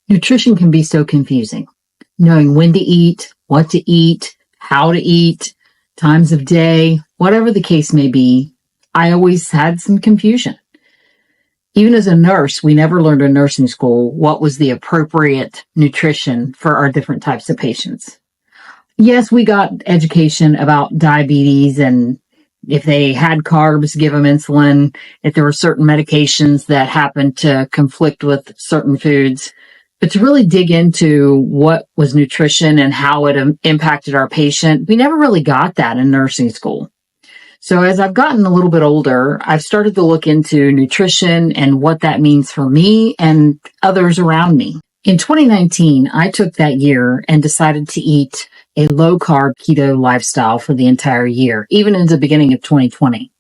Nutrition can be so confusing. Knowing when to eat, what to eat, how to eat, times of day, whatever the case may be, I always had some confusion. Even as a nurse, we never learned in nursing school what was the appropriate nutrition for our different types of patients. Yes, we got education about diabetes, and if they had carbs, give them insulin. If there were certain medications that happened to conflict with certain foods. But to really dig into what was nutrition and how it impacted our patient, we never really got that in nursing school. So as I've gotten a little bit older, I've started to look into nutrition and what that means for me and others around me. In 2019, I took that year and decided to eat a low-carb keto lifestyle for the entire year, even in the beginning of 2020.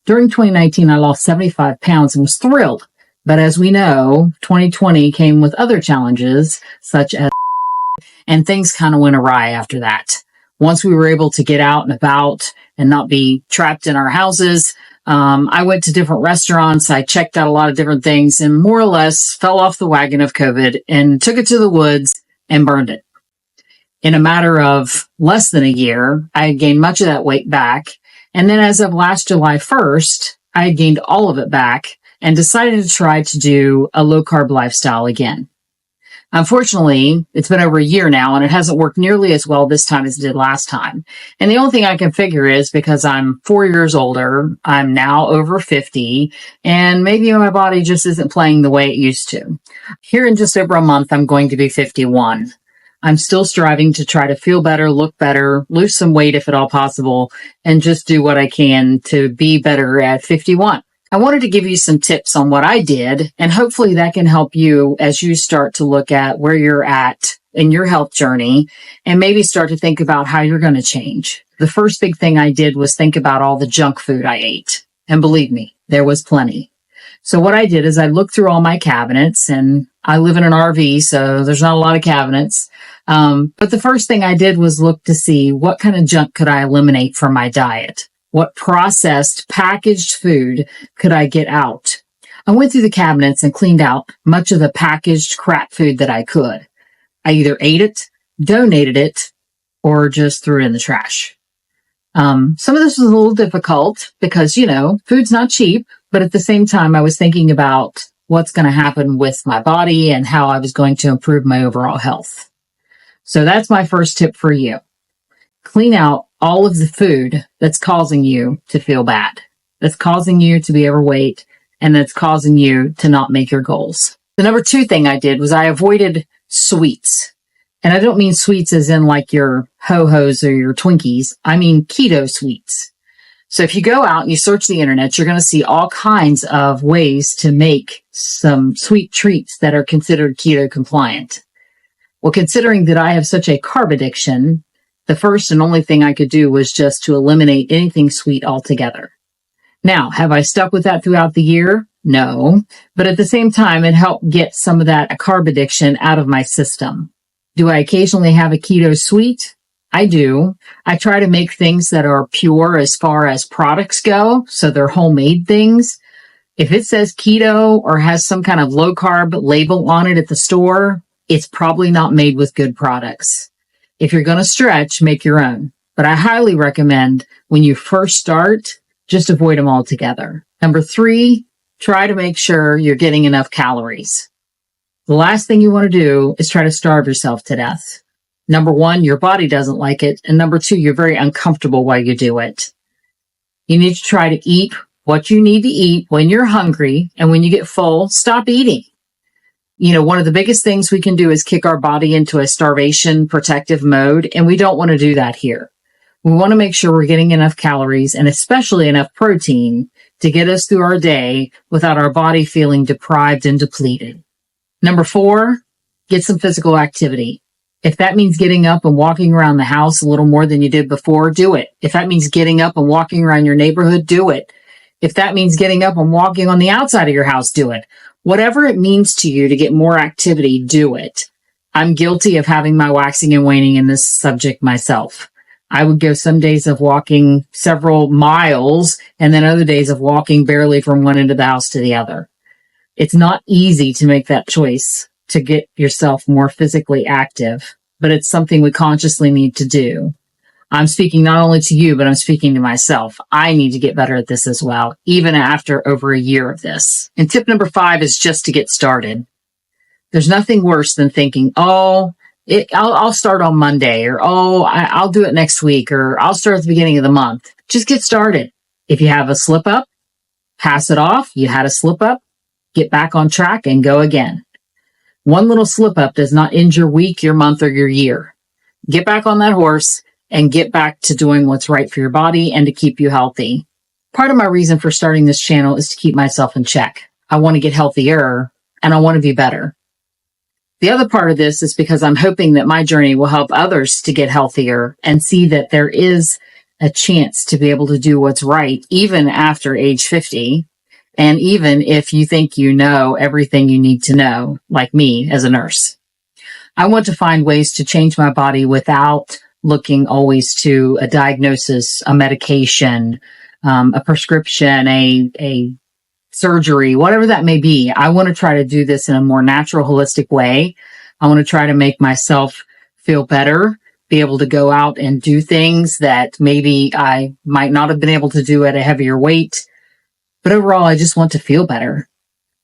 During 2019, I lost 75 pounds and was thrilled. But as we know, 2020 came with other challenges, such as, and things kind of went awry after that. Once we were able to get out and about and not be trapped in our houses, I went to different restaurants. I checked out a lot of different things and more or less fell off the wagon of COVID and took it to the woods and burned it. In a matter of less than a year, I had gained much of that weight back. And then as of last July 1st, I had gained all of it back and decided to try to do a low-carb lifestyle again. Unfortunately, it's been over a year now, and it hasn't worked nearly as well this time as it did last time. And the only thing I can figure is because I'm 4 years older, I'm now over 50, and maybe my body just isn't playing the way it used to. Here in just over a month, I'm going to be 51. I'm still striving to try to feel better, look better, lose some weight if at all possible, and just do what I can to be better at 51. I wanted to give you some tips on what I did, and hopefully that can help you as you start to look at where you're at in your health journey and maybe start to think about how you're going to change. The first big thing I did was think about all the junk food I ate. And believe me, there was plenty. So what I did is I looked through all my cabinets, and I live in an RV, so there's not a lot of cabinets. But the first thing I did was look to see what kind of junk could I eliminate from my diet. What processed, packaged food could I get out? I went through the cabinets and cleaned out much of the packaged crap food that I could. I either ate it, donated it, or just threw it in the trash. Some of this was a little difficult because, food's not cheap, but at the same time, I was thinking about what's going to happen with my body and how I was going to improve my overall health. So that's my first tip for you. Clean out all of the food that's causing you to feel bad, that's causing you to be overweight, and that's causing you to not make your goals. The number 2 thing I did was I avoided sweets. And I don't mean sweets as in like your Ho-Hos or your Twinkies. I mean keto sweets. So if you go out and you search the internet, you're going to see all kinds of ways to make some sweet treats that are considered keto compliant. Well, considering that I have such a carb addiction, the first and only thing I could do was just to eliminate anything sweet altogether. Now, have I stuck with that throughout the year? No. But at the same time, it helped get some of that carb addiction out of my system. Do I occasionally have a keto sweet? I do. I try to make things that are pure as far as products go, so they're homemade things. If it says keto or has some kind of low carb label on it at the store, it's probably not made with good products. If you're going to stretch, make your own. But I highly recommend when you first start, just avoid them altogether. Number 3, try to make sure you're getting enough calories. The last thing you want to do is try to starve yourself to death. Number 1, your body doesn't like it. And number 2, you're very uncomfortable while you do it. You need to try to eat what you need to eat when you're hungry. And when you get full, stop eating. One of the biggest things we can do is kick our body into a starvation protective mode, and we don't want to do that here. We want to make sure we're getting enough calories and especially enough protein to get us through our day without our body feeling deprived and depleted. Number 4, get some physical activity. If that means getting up and walking around the house a little more than you did before, do it. If that means getting up and walking around your neighborhood, do it. If that means getting up and walking on the outside of your house, do it. Whatever it means to you to get more activity, do it. I'm guilty of having my waxing and waning in this subject myself. I would go some days of walking several miles and then other days of walking barely from one end of the house to the other. It's not easy to make that choice, to get yourself more physically active, but it's something we consciously need to do. I'm speaking not only to you, but I'm speaking to myself. I need to get better at this as well, even after over a year of this. And tip number 5 is just to get started. There's nothing worse than thinking, I'll start on Monday, or I'll do it next week, or I'll start at the beginning of the month. Just get started. If you have a slip up, pass it off. You had a slip up, get back on track and go again. One little slip up does not end your week, your month, or your year. Get back on that horse and get back to doing what's right for your body and to keep you healthy. Part of my reason for starting this channel is to keep myself in check. I want to get healthier and I want to be better. The other part of this is because I'm hoping that my journey will help others to get healthier and see that there is a chance to be able to do what's right even after age 50. And even if you think you know everything you need to know, like me as a nurse. I want to find ways to change my body without looking always to a diagnosis, a medication, a prescription, a surgery, whatever that may be. I want to try to do this in a more natural, holistic way. I want to try to make myself feel better, be able to go out and do things that maybe I might not have been able to do at a heavier weight. But overall, I just want to feel better.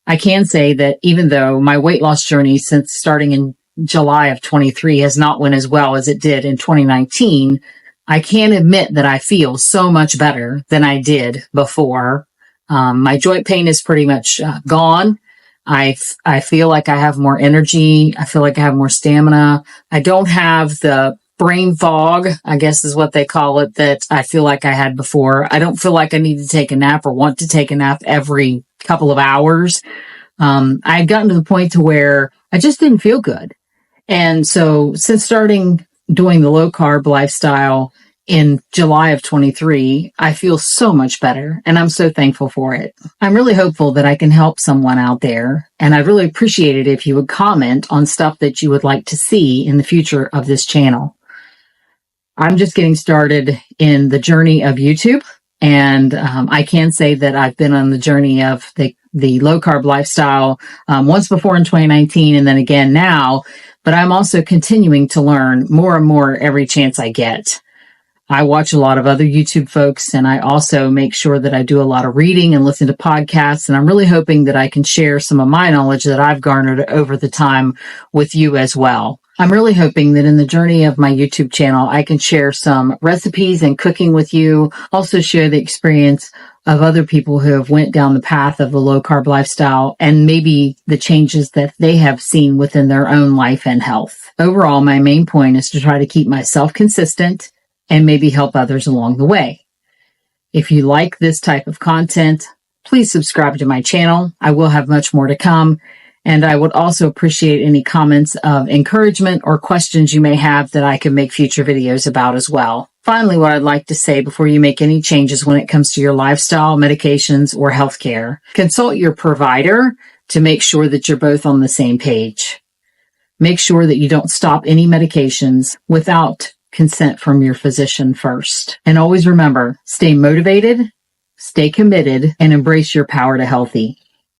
I can say that even though my weight loss journey since starting in July of 23 has not went as well as it did in 2019, I can admit that I feel so much better than I did before. My joint pain is pretty much gone. I feel like I have more energy. I feel like I have more stamina. I don't have the brain fog, I guess is what they call it, that I feel like I had before. I don't feel like I need to take a nap or want to take a nap every couple of hours. I had gotten to the point to where I just didn't feel good. And so since starting doing the low carb lifestyle in July of 23, I feel so much better and I'm so thankful for it. I'm really hopeful that I can help someone out there, and I'd really appreciate it if you would comment on stuff that you would like to see in the future of this channel. I'm just getting started in the journey of YouTube, and I can say that I've been on the journey of the low carb lifestyle once before in 2019 and then again now, but I'm also continuing to learn more and more every chance I get. I watch a lot of other YouTube folks, and I also make sure that I do a lot of reading and listen to podcasts, and I'm really hoping that I can share some of my knowledge that I've garnered over the time with you as well. I'm really hoping that in the journey of my YouTube channel, I can share some recipes and cooking with you, also share the experience of other people who have went down the path of the low carb lifestyle and maybe the changes that they have seen within their own life and health. Overall, my main point is to try to keep myself consistent and maybe help others along the way. If you like this type of content, please subscribe to my channel. I will have much more to come. And I would also appreciate any comments of encouragement or questions you may have that I can make future videos about as well. Finally, what I'd like to say before you make any changes when it comes to your lifestyle, medications, or healthcare, consult your provider to make sure that you're both on the same page. Make sure that you don't stop any medications without consent from your physician first. And always remember, stay motivated, stay committed, and embrace your power to healthy.